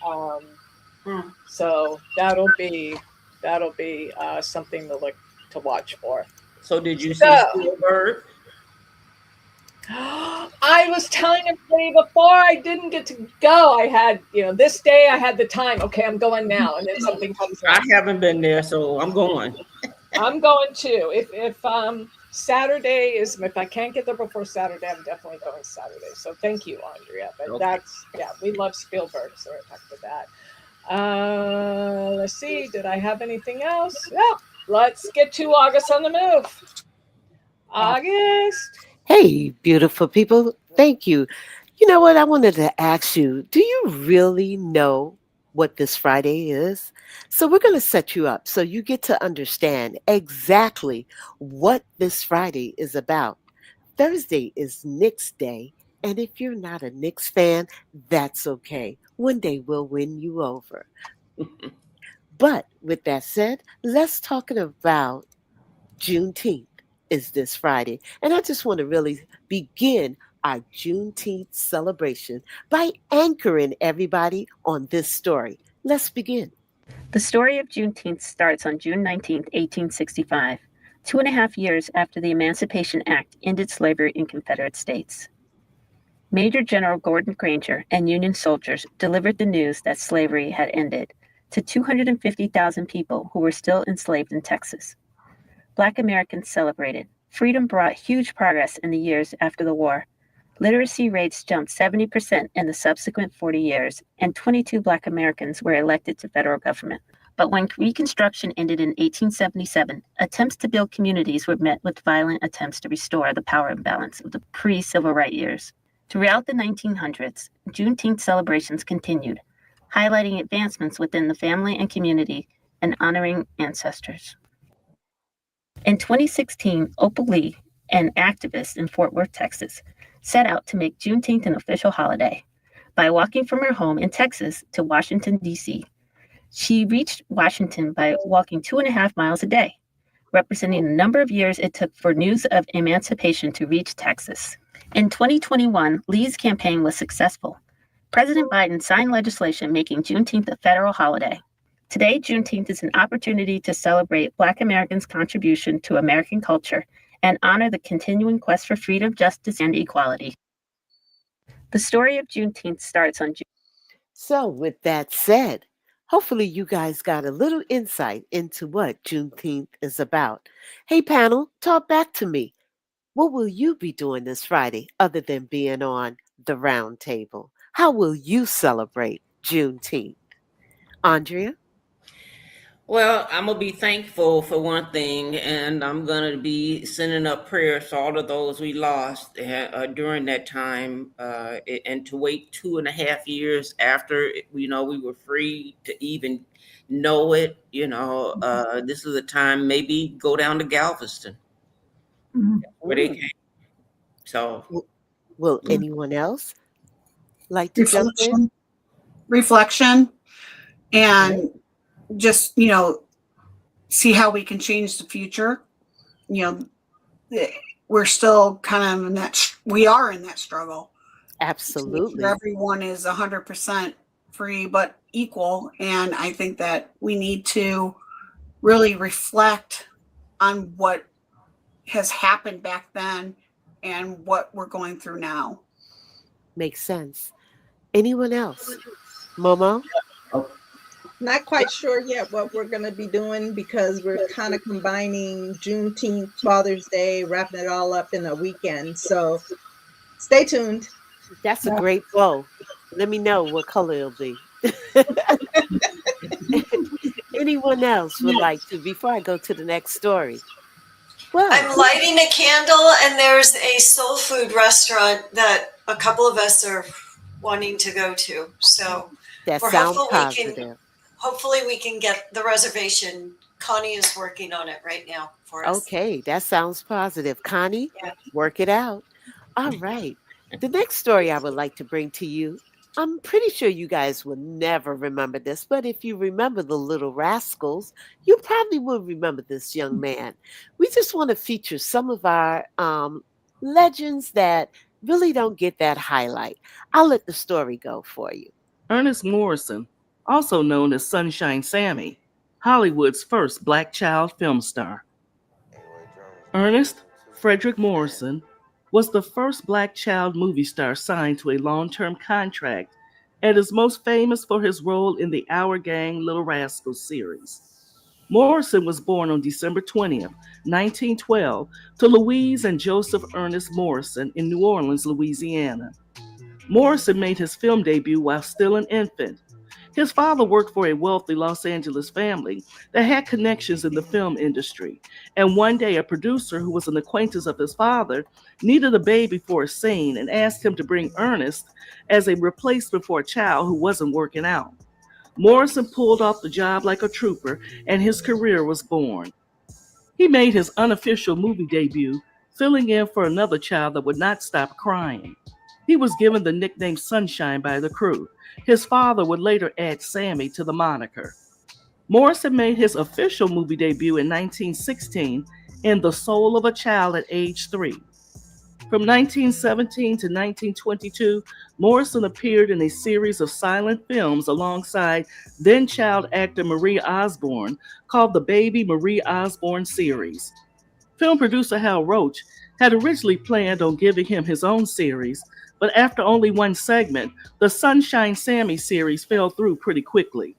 So that'll be something to watch for. So did you see Spielberg? I was telling everybody before I didn't get to go. I had, this day I had the time. Okay, I'm going now, and then something comes up. I haven't been there, so I'm going. I'm going too. If Saturday is, if I can't get there before Saturday, I'm definitely going Saturday. So thank you, Andrea. But we love Spielberg, so we're back to that. Let's see. Did I have anything else? Yeah. Let's get to August on the Move. August. Hey, beautiful people. Thank you. You know what? I wanted to ask you, do you really know what this Friday is? So we're going to set you up so you get to understand exactly what this Friday is about. Thursday is Knicks Day. And if you're not a Knicks fan, that's okay. One day we'll win you over. But with that said, let's talk about Juneteenth is this Friday. And I just want to really begin our Juneteenth celebration by anchoring everybody on this story. Let's begin. The story of Juneteenth starts on June 19, 1865, 2.5 years after the Emancipation Act ended slavery in Confederate states. Major General Gordon Granger and Union soldiers delivered the news that slavery had ended to 250,000 people who were still enslaved in Texas. Black Americans celebrated. Freedom brought huge progress in the years after the war. Literacy rates jumped 70% in the subsequent 40 years, and 22 Black Americans were elected to federal government. But when Reconstruction ended in 1877, attempts to build communities were met with violent attempts to restore the power imbalance of the pre-civil rights years. Throughout the 1900s, Juneteenth celebrations continued, highlighting advancements within the family and community and honoring ancestors. In 2016, Opal Lee, an activist in Fort Worth, Texas, set out to make Juneteenth an official holiday by walking from her home in Texas to Washington, D.C. She reached Washington by walking 2.5 miles a day, representing the number of years it took for news of emancipation to reach Texas. In 2021, Lee's campaign was successful. President Biden signed legislation making Juneteenth a federal holiday. Today, Juneteenth is an opportunity to celebrate Black Americans' contribution to American culture and honor the continuing quest for freedom, justice, and equality. The story of Juneteenth starts on June. So with that said, hopefully you guys got a little insight into what Juneteenth is about. Hey panel, talk back to me. What will you be doing this Friday other than being on the round table? How will you celebrate Juneteenth? Andrea? Well, I'm going to be thankful for one thing, and I'm going to be sending up prayers to all of those we lost during that time, and to wait 2.5 years after, we were free to even know it. This is a time, maybe go down to Galveston, where they came. So, will anyone else like to jump in? Reflection, and just see how we can change the future. We're still kind of in that. We are in that struggle. Absolutely. Everyone is 100% free but equal, and I think that we need to really reflect on what has happened back then and what we're going through now. Makes sense. Anyone else? Momo? Not quite sure yet what we're going to be doing because we're kind of combining Juneteenth, Father's Day, wrapping it all up in a weekend. So stay tuned. That's a great bow. Let me know what color it'll be. Anyone else would like to, before I go to the next story? Well, I'm lighting a candle, and there's a soul food restaurant that a couple of us are wanting to go to. So that we're sounds hopeful positive. Hopefully we can get the reservation. Connie is working on it right now for us. Okay, that sounds positive. Connie, work it out. All right. The next story I would like to bring to you, I'm pretty sure you guys will never remember this, but if you remember the Little Rascals, you probably will remember this young man. We just want to feature some of our legends that really don't get that highlight. I'll let the story go for you. Ernest Morrison, also known as Sunshine Sammy, Hollywood's first black child film star. Ernest Frederick Morrison was the first black child movie star signed to a long-term contract and is most famous for his role in the Our Gang Little Rascals series. Morrison was born on December 20th, 1912, to Louise and Joseph Ernest Morrison in New Orleans, Louisiana. Morrison made his film debut while still an infant. His father worked for a wealthy Los Angeles family that had connections in the film industry, and one day a producer who was an acquaintance of his father needed a baby for a scene and asked him to bring Ernest as a replacement for a child who wasn't working out. Morrison pulled off the job like a trooper, and his career was born. He made his unofficial movie debut, filling in for another child that would not stop crying. He was given the nickname Sunshine by the crew. His father would later add Sammy to the moniker. Morrison made his official movie debut in 1916 in The Soul of a Child at age 3. From 1917 to 1922, Morrison appeared in a series of silent films alongside then-child actor Marie Osborne called the Baby Marie Osborne series. Film producer Hal Roach had originally planned on giving him his own series, but after only one segment, the Sunshine Sammy series fell through pretty quickly.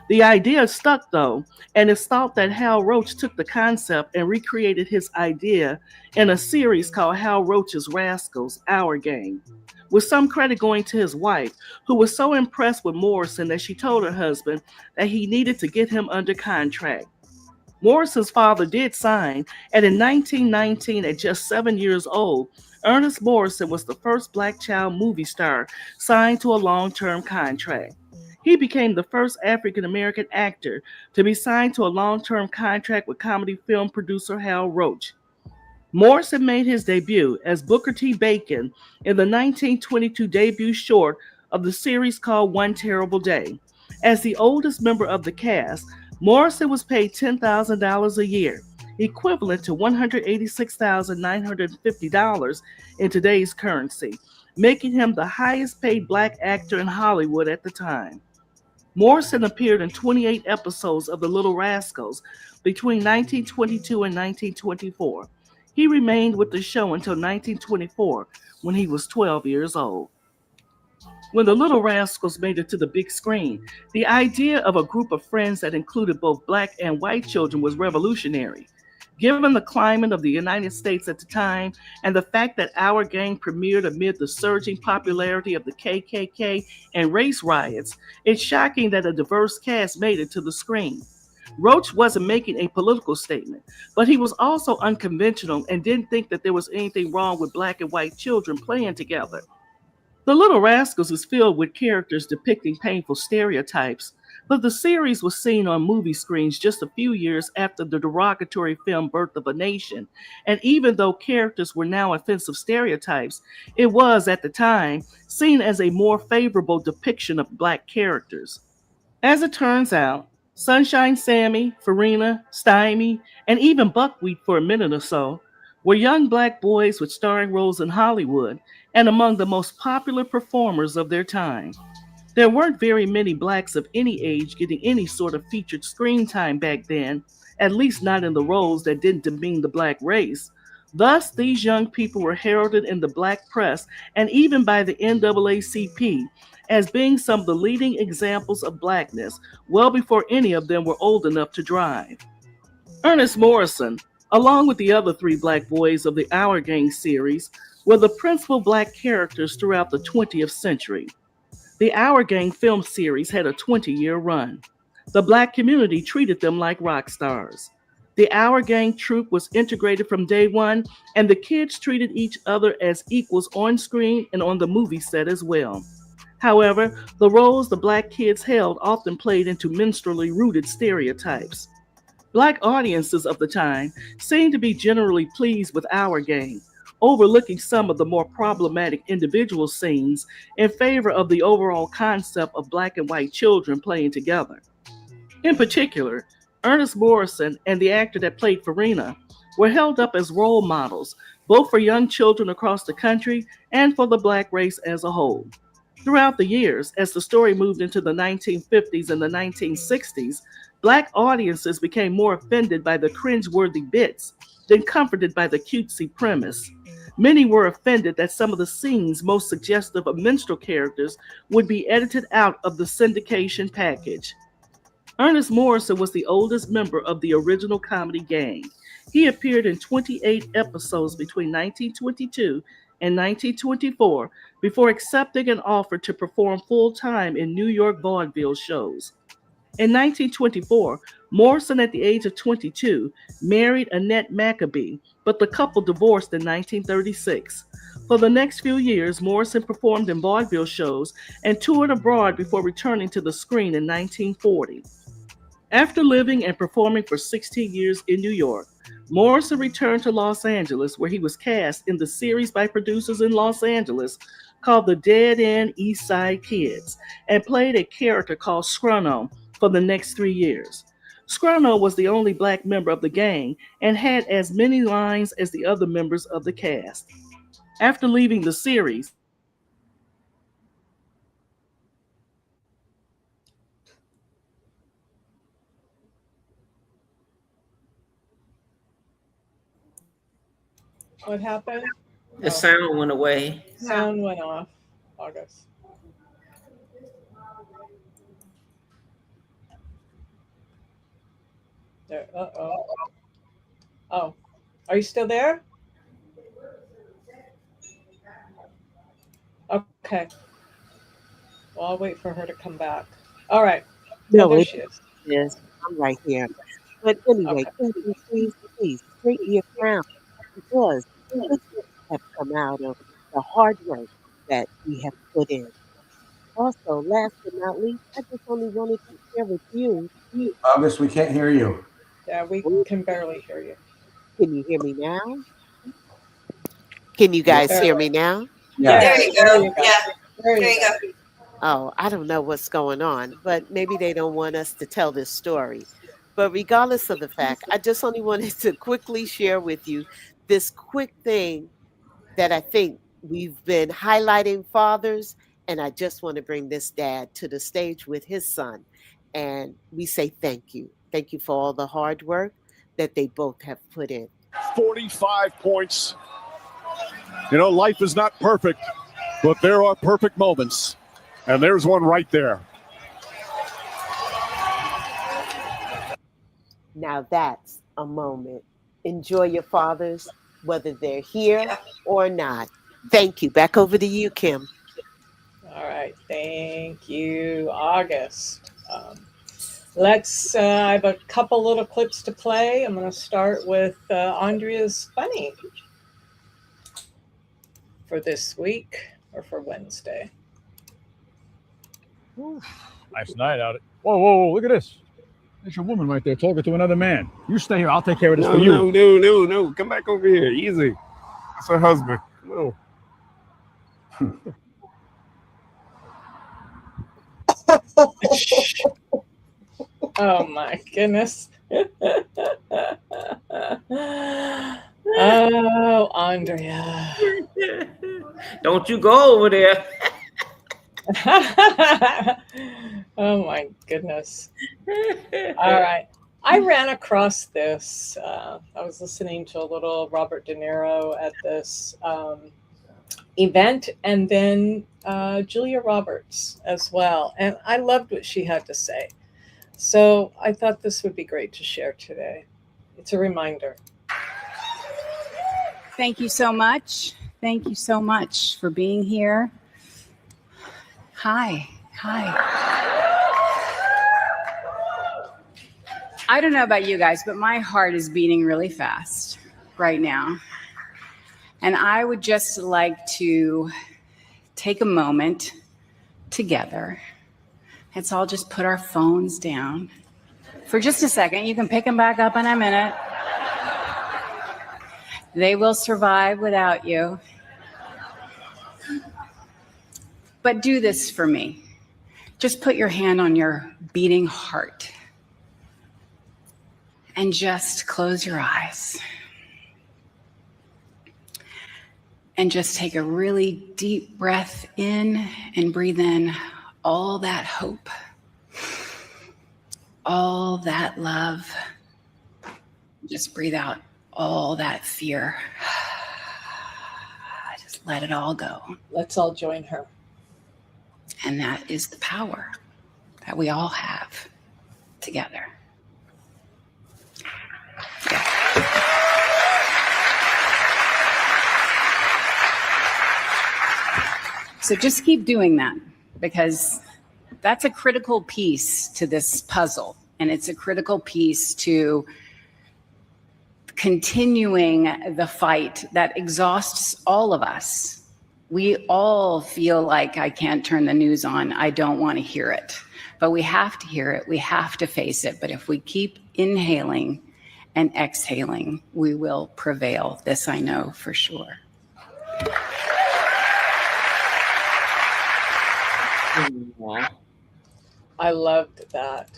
The idea stuck, though, and it's thought that Hal Roach took the concept and recreated his idea in a series called Hal Roach's Rascals, Our Gang, with some credit going to his wife, who was so impressed with Morrison that she told her husband that he needed to get him under contract. Morrison's father did sign, and in 1919, at just 7 years old, Ernest Morrison was the first black child movie star signed to a long-term contract. He became the first African-American actor to be signed to a long-term contract with comedy film producer Hal Roach. Morrison made his debut as Booker T. Bacon in the 1922 debut short of the series called One Terrible Day. As the oldest member of the cast, Morrison was paid $10,000 a year, equivalent to $186,950 in today's currency, making him the highest paid black actor in Hollywood at the time. Morrison appeared in 28 episodes of The Little Rascals between 1922 and 1924. He remained with the show until 1924, when he was 12 years old. When The Little Rascals made it to the big screen, the idea of a group of friends that included both black and white children was revolutionary. Given the climate of the United States at the time and the fact that Our Gang premiered amid the surging popularity of the KKK and race riots, it's shocking that a diverse cast made it to the screen. Roach wasn't making a political statement, but he was also unconventional and didn't think that there was anything wrong with black and white children playing together. The Little Rascals is filled with characters depicting painful stereotypes, but the series was seen on movie screens just a few years after the derogatory film Birth of a Nation, and even though characters were now offensive stereotypes, it was, at the time, seen as a more favorable depiction of black characters. As it turns out, Sunshine Sammy, Farina, Stymie, and even Buckwheat for a minute or so were young black boys with starring roles in Hollywood and among the most popular performers of their time. There weren't very many blacks of any age getting any sort of featured screen time back then, at least not in the roles that didn't demean the black race. Thus, these young people were heralded in the black press and even by the NAACP as being some of the leading examples of blackness, well before any of them were old enough to drive. Ernest Morrison, along with the other three black boys of the Our Gang series, were the principal black characters throughout the 20th century. The Our Gang film series had a 20-year run. The black community treated them like rock stars. The Our Gang troupe was integrated from day one, and the kids treated each other as equals on screen and on the movie set as well. However, the roles the black kids held often played into minstrelly rooted stereotypes. Black audiences of the time seemed to be generally pleased with Our Gang, overlooking some of the more problematic individual scenes in favor of the overall concept of black and white children playing together. In particular, Ernest Morrison and the actor that played Farina were held up as role models, both for young children across the country and for the black race as a whole. Throughout the years, as the story moved into the 1950s and the 1960s, black audiences became more offended by the cringeworthy bits than comforted by the cutesy premise. Many were offended that some of the scenes most suggestive of minstrel characters would be edited out of the syndication package. Ernest Morrison was the oldest member of the original comedy gang. He appeared in 28 episodes between 1922 and 1924 before accepting an offer to perform full-time in New York vaudeville shows. In 1924, Morrison, at the age of 22, married Annette Maccabee, but the couple divorced in 1936. For the next few years, Morrison performed in vaudeville shows and toured abroad before returning to the screen in 1940. After living and performing for 16 years in New York, Morrison returned to Los Angeles, where he was cast in the series by producers in Los Angeles called The Dead End East Side Kids, and played a character called Scrunno for the next 3 years. Scrunno was the only black member of the gang and had as many lines as the other members of the cast. After leaving the series, What happened? The sound went away. Sound went off. August. There. Uh-oh. Oh. Are you still there? Okay. Well, I'll wait for her to come back. All right. No, there it she is. is. I'm right here. But anyway, please straighten your frown, because this have come out of the hard work that we have put in. Also, last but not least, I just only wanted to share with you. August, we can't hear you. Yeah, we can barely hear you. Can you hear me now? Can you guys hear me now? Yeah. There you go. Yeah. There you go. Oh, I don't know what's going on, but maybe they don't want us to tell this story. But regardless of the fact, I just only wanted to quickly share with you this quick thing that I think we've been highlighting fathers, and I just want to bring this dad to the stage with his son. And we say thank you. Thank you for all the hard work that they both have put in. 45 points. You know, life is not perfect, but there are perfect moments. And there's one right there. Now that's a moment. Enjoy your fathers, whether they're here or not. Thank you. Back over to you, Kim. All right. Thank you, August. Let's, I have a couple little clips to play. I'm going to start with Andrea's Funny for this week or for Wednesday. Nice night out. Whoa, look at this. There's your woman right there talking to another man. You stay here. I'll take care of this for you. No. Come back over here. Easy. That's her husband. No. Oh my goodness. Oh, Andrea. Don't you go over there. Oh my goodness. All right. I ran across this. I was listening to a little Robert De Niro at this event, and then Julia Roberts as well. And I loved what she had to say. So I thought this would be great to share today. It's a reminder. Thank you so much. Thank you so much for being here. Hi. I don't know about you guys, but my heart is beating really fast right now. And I would just like to take a moment together. Let's all just put our phones down for just a second. You can pick them back up in a minute. They will survive without you. But do this for me. Just put your hand on your beating heart and just close your eyes. And just take a really deep breath in and breathe in all that hope, all that love. Just breathe out all that fear. Just let it all go. Let's all join her. And that is the power that we all have together. So just keep doing that, because that's a critical piece to this puzzle. And it's a critical piece to continuing the fight that exhausts all of us. We all feel like, I can't turn the news on. I don't want to hear it. But we have to hear it. We have to face it. But if we keep inhaling and exhaling, we will prevail. This I know for sure. I loved that.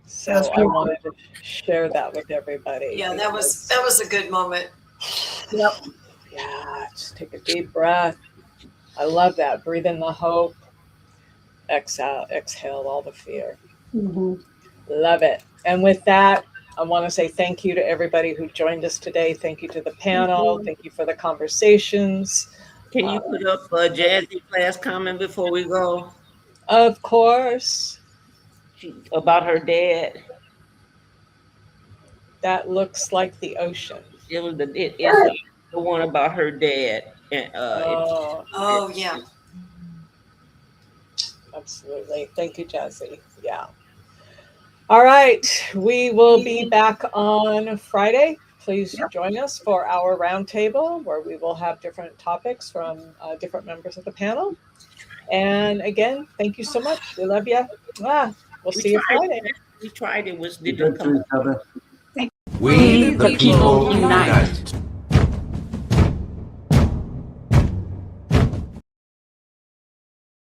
So I wanted to share that with everybody. Yeah, that was a good moment. Yep. Yeah, just take a deep breath. I love that. Breathe in the hope. Exhale all the fear. Mm-hmm. Love it. And with that, I want to say thank you to everybody who joined us today. Thank you to the panel. Thank you for the conversations. Can you put up a Jazzy last comment before we go? Of course. About her dad. That looks like the ocean. It's the one about her dad. And, yeah. Absolutely. Thank you, Jazzy. Yeah. All right. We will be back on Friday. Please join us for our roundtable, where we will have different topics from different members of the panel. And again, thank you so much. We love you. We'll see you Friday. We tried it. Didn't come. We the people unite.